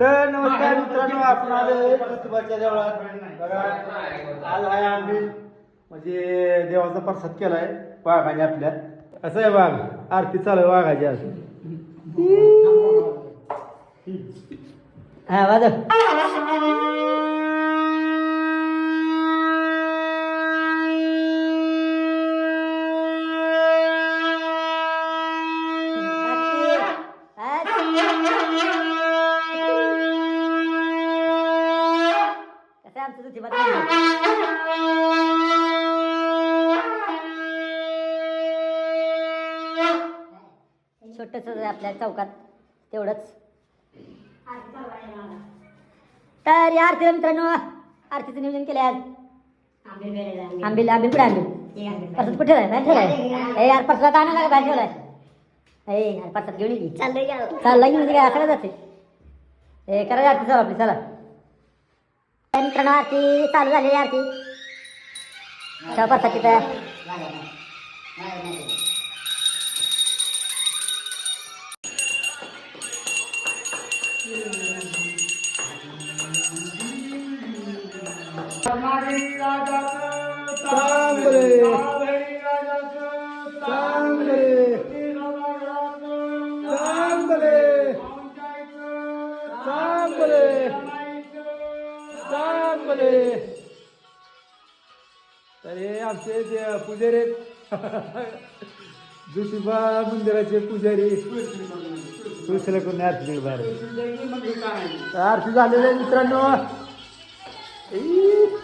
तर नमस्कार मित्रांनो, आपण आलोय ज्योतिबाच्या देवळात. बघा, आज आहे आंबील, म्हणजे देवाचा प्रसाद केलाय वाघाने आपल्या. असं आहे वाघ, आरती चालू आहे वाघाची आज. हा वाजव. छोटस आपल्या चौकात तेवढंच. तर या आरतीला मित्रांनो, आरतीचं नियोजन केलं आज. आंबील आंबील कुठे आंबील परसात कुठे ठेवलाय? यार परसात आणा का बाहेर ठेवलाय? परसात घेऊन येते. चाललाय म्हणजे काय असं जाते. हे करा आरती चालू आपली. चला मित्रांनो, आरती चालू झाली. आरती परसात तिथं तर हे आमचे जे पुजारी ज्योतिबा मंदिराचे पुजारी तुळशीला कोणी आरती बाहेर आरती झालेली आहे मित्रांनो.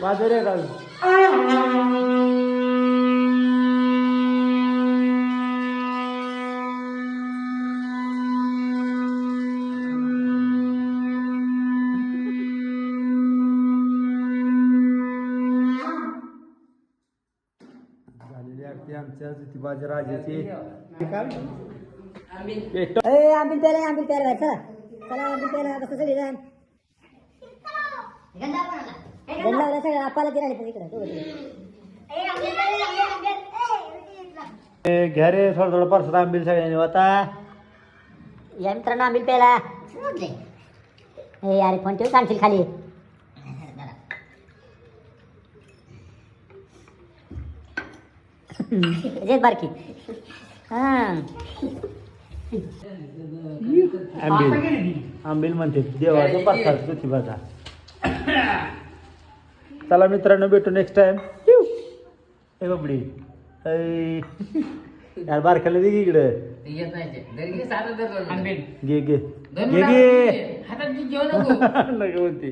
बाजार आहे का? झालेली आरती आमच्या ज्योतिबाच्या राजाची. आंबील प्यायला आंबील प्यायला चला चला आंबील प्यायला कसं सगळी जण गंडावला सगळं आपाला ती राहिली तिकडे. घ्या रे थोडं थोडं परसात आंबील सगळ्यांनी आता. या मित्रांनो आंबील प्यायला. हे अरे फोन ठेव, सांगशील खाली. जेत बारकी. आंबील आंबील म्हणते देवाचा प्रसाद ज्योतिबाचा. चला मित्रांनो, भेटू नेक्स्ट टाइम. हे बाबडी यार बारकाला दे इकडं. घे घे घे घे नको म्हणते.